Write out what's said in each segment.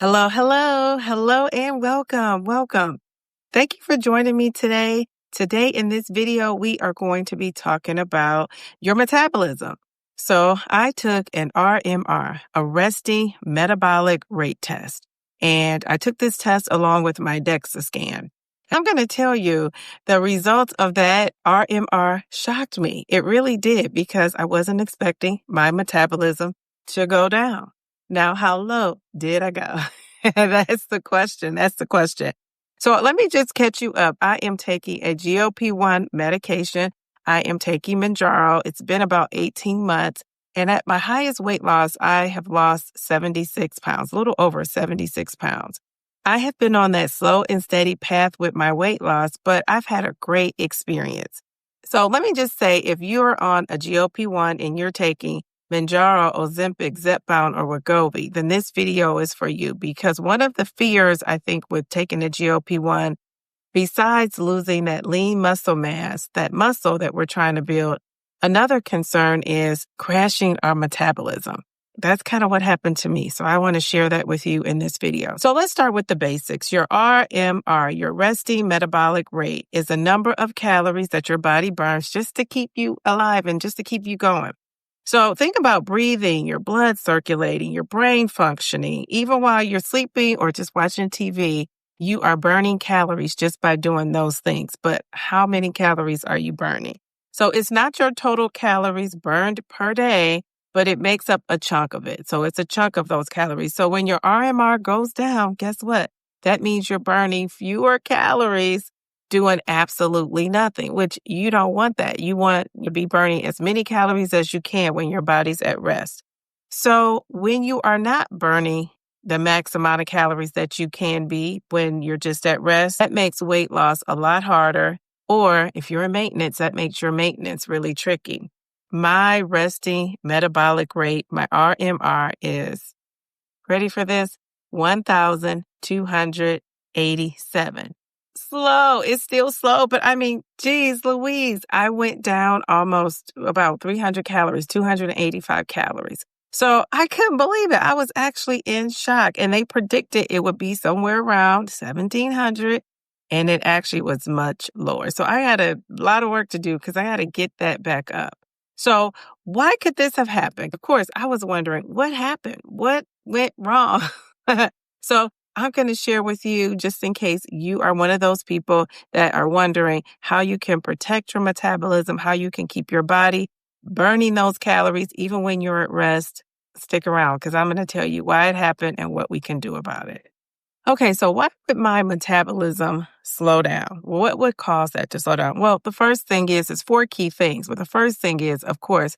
Hello, hello, hello, and welcome, welcome. Thank you for joining me today. Today in this video, we are going to be talking about your metabolism. So I took an RMR, a resting metabolic rate test, and I took this test along with my DEXA scan. I'm going to tell you the results of that RMR shocked me. It really did because I wasn't expecting my metabolism to go down. Now, how low did I go? That's the question. That's the question. So let me just catch you up. I am taking a GLP-1 medication. I am taking Mounjaro. It's been about 18 months. And at my highest weight loss, I have lost 76 pounds, a little over 76 pounds. I have been on that slow and steady path with my weight loss, but I've had a great experience. So let me just say, if you're on a GLP-1 and you're taking Mounjaro, Ozempic, Zepbound, or Wegovy, then this video is for you because one of the fears, I think, with taking a GLP-1, besides losing that lean muscle mass, that muscle that we're trying to build, another concern is crashing our metabolism. That's kind of what happened to me. So I want to share that with you in this video. So let's start with the basics. Your RMR, your resting metabolic rate, is a number of calories that your body burns just to keep you alive and just to keep you going. So think about breathing, your blood circulating, your brain functioning. Even while you're sleeping or just watching TV, you are burning calories just by doing those things. But how many calories are you burning? So it's not your total calories burned per day, but it makes up a chunk of it. So it's a chunk of those calories. So when your RMR goes down, guess what? That means you're burning fewer calories doing absolutely nothing, which you don't want that. You want to be burning as many calories as you can when your body's at rest. So when you are not burning the max amount of calories that you can be when you're just at rest, that makes weight loss a lot harder. Or if you're in maintenance, that makes your maintenance really tricky. My resting metabolic rate, my RMR, is, ready for this? 1,287. Slow. It's still slow, but I mean, geez, Louise, I went down almost about 300 calories, 285 calories. So I couldn't believe it. I was actually in shock, and they predicted it would be somewhere around 1,700, and it actually was much lower. So I had a lot of work to do because I had to get that back up. So why could this have happened? Of course, I was wondering what happened? What went wrong? So I'm going to share with you, just in case you are one of those people that are wondering how you can protect your metabolism, how you can keep your body burning those calories even when you're at rest. Stick around because I'm going to tell you why it happened and what we can do about it. Okay, so why would my metabolism slow down? What would cause that to slow down? Well, the first thing is 4 key things. But the first thing is, of course,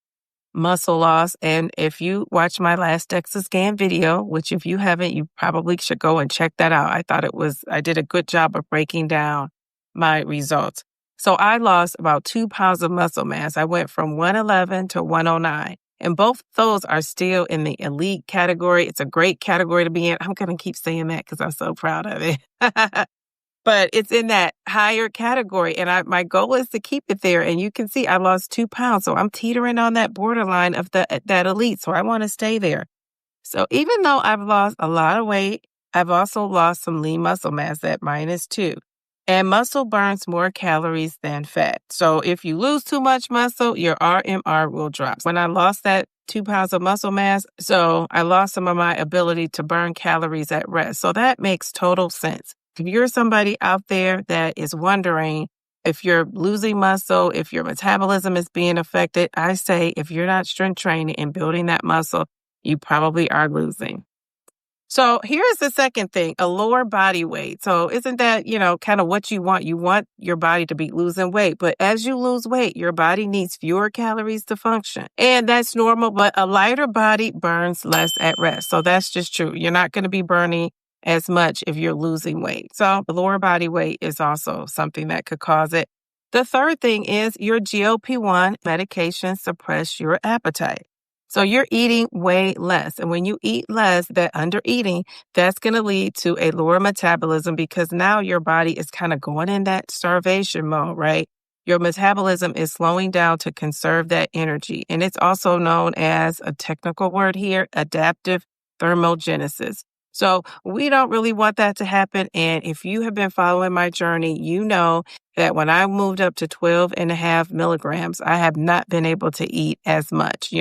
muscle loss. And if you watch my last DEXA scan video, which if you haven't, you probably should go and check that out. I did a good job of breaking down my results. So I lost about 2 pounds of muscle mass. I went from 111 to 109. And both those are still in the elite category. It's a great category to be in. I'm going to keep saying that because I'm so proud of it. But it's in that higher category. And my goal is to keep it there. And you can see I lost 2 pounds. So I'm teetering on that borderline of that elite. So I want to stay there. So even though I've lost a lot of weight, I've also lost some lean muscle mass at -2. And muscle burns more calories than fat. So if you lose too much muscle, your RMR will drop. When I lost that 2 pounds of muscle mass, so I lost some of my ability to burn calories at rest. So that makes total sense. If you're somebody out there that is wondering if you're losing muscle, if your metabolism is being affected, I say if you're not strength training and building that muscle, you probably are losing. So here's the second thing, a lower body weight. So isn't that, kind of what you want? You want your body to be losing weight. But as you lose weight, your body needs fewer calories to function. And that's normal, but a lighter body burns less at rest. So that's just true. You're not going to be burning as much if you're losing weight. So the lower body weight is also something that could cause it. The third thing is your GLP-1 medications suppress your appetite. So you're eating way less. And when you eat less, that under eating, that's going to lead to a lower metabolism because now your body is kind of going in that starvation mode, right? Your metabolism is slowing down to conserve that energy. And it's also known as a technical word here, adaptive thermogenesis. So we don't really want that to happen. And if you have been following my journey, you know that when I moved up to 12.5 milligrams, I have not been able to eat as much.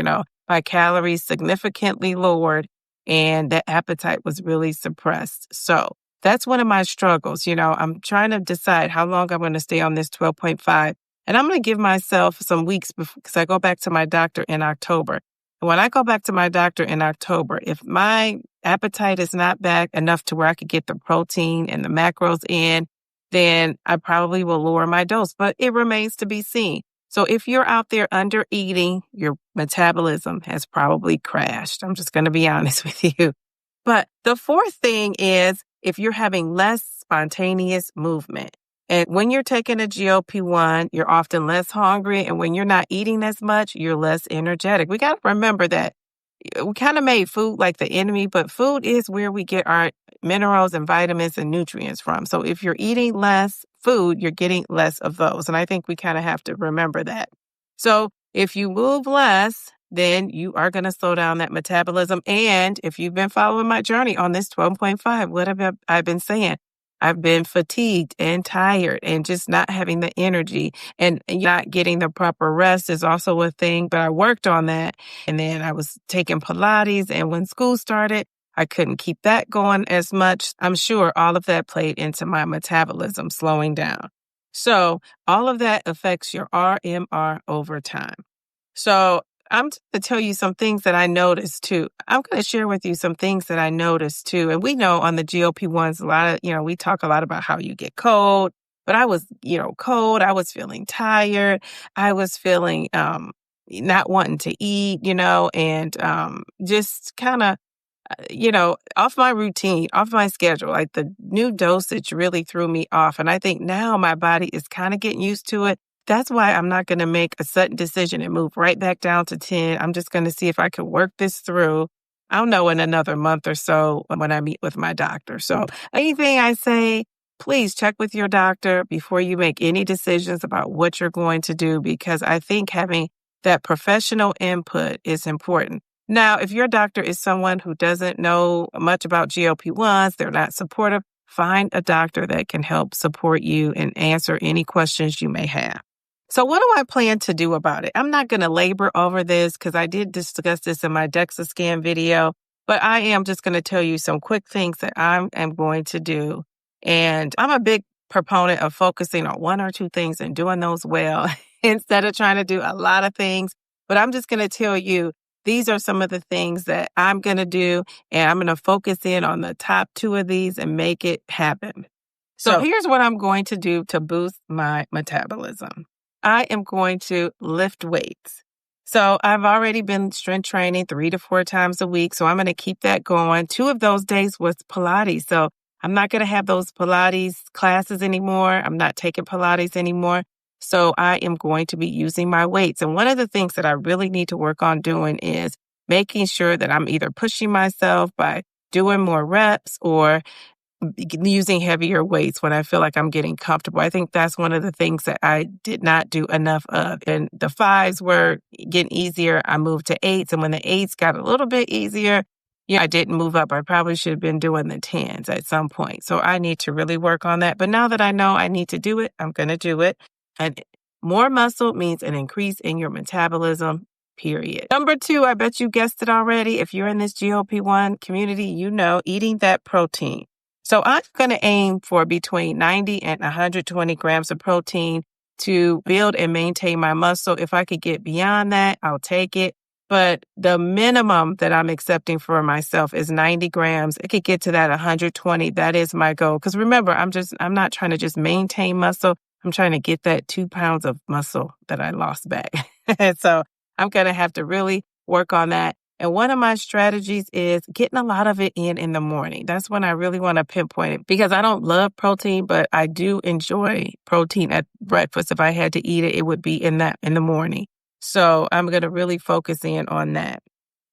My calories significantly lowered and the appetite was really suppressed. So that's one of my struggles. I'm trying to decide how long I'm going to stay on this 12.5. And I'm going to give myself some weeks because I go back to my doctor in October. And when I go back to my doctor in October, if my appetite is not back enough to where I could get the protein and the macros in, then I probably will lower my dose, but it remains to be seen. So if you're out there under eating, your metabolism has probably crashed. I'm just going to be honest with you. But the fourth thing is if you're having less spontaneous movement. And when you're taking a GLP-1, you're often less hungry. And when you're not eating as much, you're less energetic. We got to remember that we kind of made food like the enemy, but food is where we get our minerals and vitamins and nutrients from. So if you're eating less food, you're getting less of those. And I think we kind of have to remember that. So if you move less, then you are going to slow down that metabolism. And if you've been following my journey on this 12.5, what have I been saying? I've been fatigued and tired and just not having the energy and not getting the proper rest is also a thing. But I worked on that. And then I was taking Pilates. And when school started, I couldn't keep that going as much. I'm sure all of that played into my metabolism slowing down. So all of that affects your RMR over time. So I'm going to tell you some things that I noticed too. I'm going to share with you some things that I noticed too. And we know on the GLP-1s, a lot of, we talk a lot about how you get cold, but I was, cold. I was feeling tired. I was feeling, not wanting to eat, and, just kind of, off my routine, off my schedule. Like the new dosage really threw me off. And I think now my body is kind of getting used to it. That's why I'm not going to make a sudden decision and move right back down to 10. I'm just going to see if I can work this through. I'll know in another month or so when I meet with my doctor. So anything I say, please check with your doctor before you make any decisions about what you're going to do, because I think having that professional input is important. Now, if your doctor is someone who doesn't know much about GLP-1s, they're not supportive, find a doctor that can help support you and answer any questions you may have. So what do I plan to do about it? I'm not going to labor over this because I did discuss this in my DEXA scan video, but I am just going to tell you some quick things that I am going to do. And I'm a big proponent of focusing on one or two things and doing those well instead of trying to do a lot of things. But I'm just going to tell you, these are some of the things that I'm going to do, and I'm going to focus in on the top two of these and make it happen. So here's what I'm going to do to boost my metabolism. I am going to lift weights. So I've already been strength training 3 to 4 times a week. So I'm going to keep that going. 2 of those days was Pilates. So I'm not going to have those Pilates classes anymore. I'm not taking Pilates anymore. So I am going to be using my weights. And one of the things that I really need to work on doing is making sure that I'm either pushing myself by doing more reps or using heavier weights when I feel like I'm getting comfortable. I think that's one of the things that I did not do enough of. And the 5s were getting easier. I moved to 8s. And when the 8s got a little bit easier, I didn't move up. I probably should have been doing the 10s at some point. So I need to really work on that. But now that I know I need to do it, I'm going to do it. And more muscle means an increase in your metabolism, period. Number 2, I bet you guessed it already. If you're in this GLP-1 community, eating that protein. So I'm going to aim for between 90 and 120 grams of protein to build and maintain my muscle. If I could get beyond that, I'll take it. But the minimum that I'm accepting for myself is 90 grams. I could get to that 120. That is my goal. Because remember, I'm not trying to just maintain muscle. I'm trying to get that 2 pounds of muscle that I lost back. So I'm going to have to really work on that. And one of my strategies is getting a lot of it in the morning. That's when I really want to pinpoint it, because I don't love protein, but I do enjoy protein at breakfast. If I had to eat it, it would be in the morning. So I'm going to really focus in on that.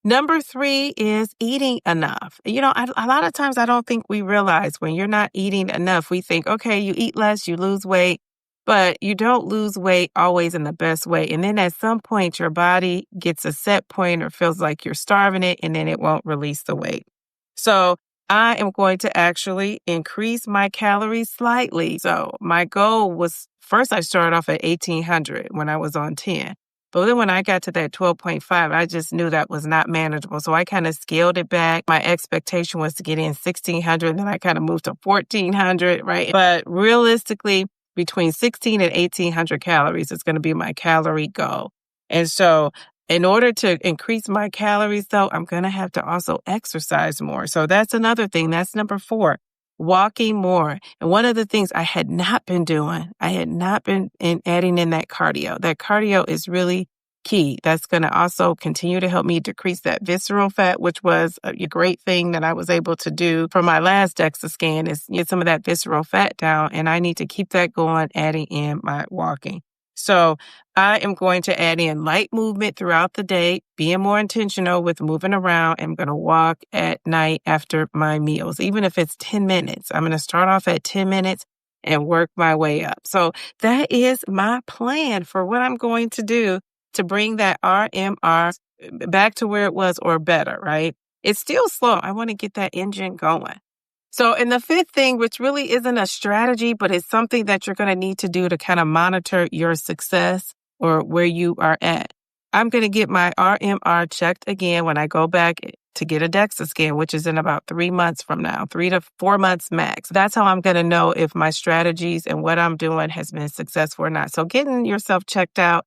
Number 3 is eating enough. A lot of times I don't think we realize when you're not eating enough, we think, okay, you eat less, you lose weight. But you don't lose weight always in the best way. And then at some point, your body gets a set point or feels like you're starving it, and then it won't release the weight. So I am going to actually increase my calories slightly. So my goal was first I started off at 1,800 when I was on 10. But then when I got to that 12.5, I just knew that was not manageable. So I kind of scaled it back. My expectation was to get in 1,600. Then I kind of moved to 1,400, right? But realistically, between 16 and 1,800 calories is going to be my calorie goal. And so in order to increase my calories, though, I'm going to have to also exercise more. So that's another thing. That's number 4, walking more. And one of the things I had not been doing, I had not been adding in that cardio. That cardio is really key. That's going to also continue to help me decrease that visceral fat, which was a great thing that I was able to do for my last DEXA scan is get some of that visceral fat down. And I need to keep that going, adding in my walking. So I am going to add in light movement throughout the day, being more intentional with moving around. I'm going to walk at night after my meals, even if it's 10 minutes. I'm going to start off at 10 minutes and work my way up. So that is my plan for what I'm going to do to bring that RMR back to where it was or better, right? It's still slow. I want to get that engine going. So, and the 5th thing, which really isn't a strategy, but it's something that you're going to need to do to kind of monitor your success or where you are at. I'm going to get my RMR checked again when I go back to get a DEXA scan, which is in about 3 months from now, 3 to 4 months max. That's how I'm going to know if my strategies and what I'm doing has been successful or not. So getting yourself checked out,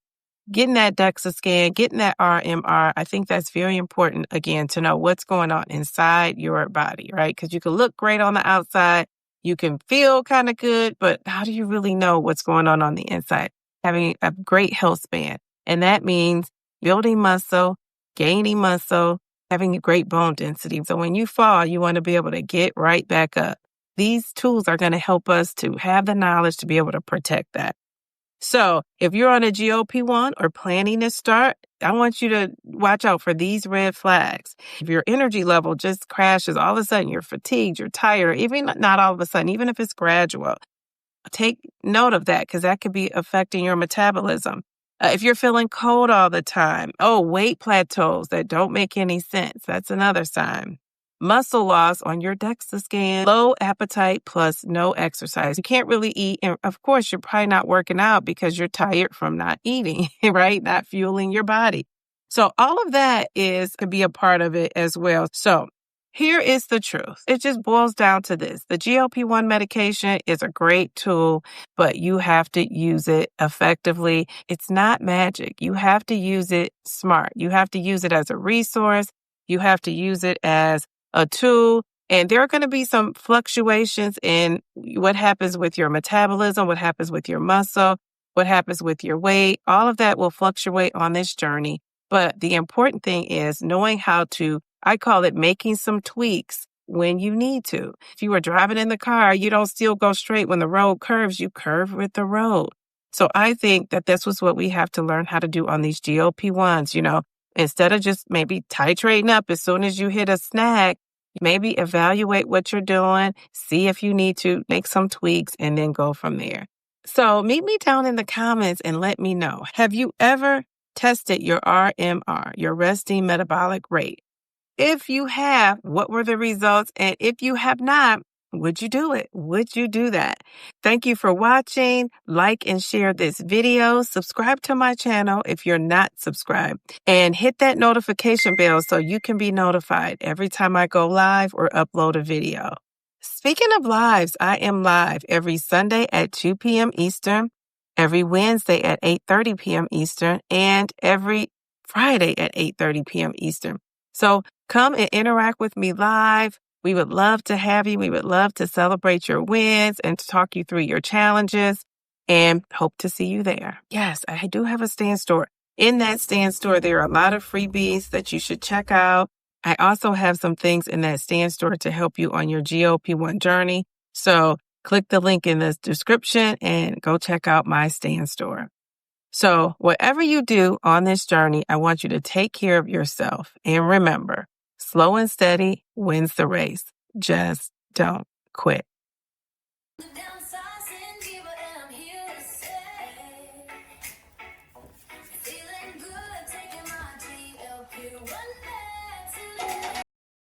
getting that DEXA scan, getting that RMR, I think that's very important, again, to know what's going on inside your body, right? Because you can look great on the outside. You can feel kind of good, but how do you really know what's going on the inside? Having a great health span. And that means building muscle, gaining muscle, having a great bone density. So when you fall, you want to be able to get right back up. These tools are going to help us to have the knowledge to be able to protect that. So if you're on a GLP-1 or planning to start, I want you to watch out for these red flags. If your energy level just crashes, all of a sudden you're fatigued, you're tired, even not all of a sudden, even if it's gradual, take note of that because that could be affecting your metabolism. If you're feeling cold all the time, weight plateaus that don't make any sense, that's another sign. Muscle loss on your DEXA scan, low appetite plus no exercise. You can't really eat. And of course, you're probably not working out because you're tired from not eating, right? Not fueling your body. So all of that could be a part of it as well. So here is the truth. It just boils down to this. The GLP-1 medication is a great tool, but you have to use it effectively. It's not magic. You have to use it smart. You have to use it as a resource. You have to use it as a tool, and there are going to be some fluctuations in what happens with your metabolism, what happens with your muscle, what happens with your weight. All of that will fluctuate on this journey. But the important thing is knowing how to, I call it making some tweaks when you need to. If you are driving in the car, you don't still go straight when the road curves, you curve with the road. So I think that this was what we have to learn how to do on these GLP-1s, Instead of just maybe titrating up as soon as you hit a snag, maybe evaluate what you're doing, see if you need to make some tweaks, and then go from there. So meet me down in the comments and let me know. Have you ever tested your RMR, your resting metabolic rate? If you have, what were the results? And if you have not, would you do it? Would you do that? Thank you for watching. Like and share this video. Subscribe to my channel if you're not subscribed. And hit that notification bell so you can be notified every time I go live or upload a video. Speaking of lives, I am live every Sunday at 2 p.m. Eastern, every Wednesday at 8:30 p.m. Eastern, and every Friday at 8:30 p.m. Eastern. So come and interact with me live. We would love to have you. We would love to celebrate your wins and to talk you through your challenges and hope to see you there. Yes, I do have a stand store. In that stand store, there are a lot of freebies that you should check out. I also have some things in that stand store to help you on your GLP-1 journey. So click the link in the description and go check out my stand store. So whatever you do on this journey, I want you to take care of yourself. And remember, slow and steady wins the race. Just don't quit.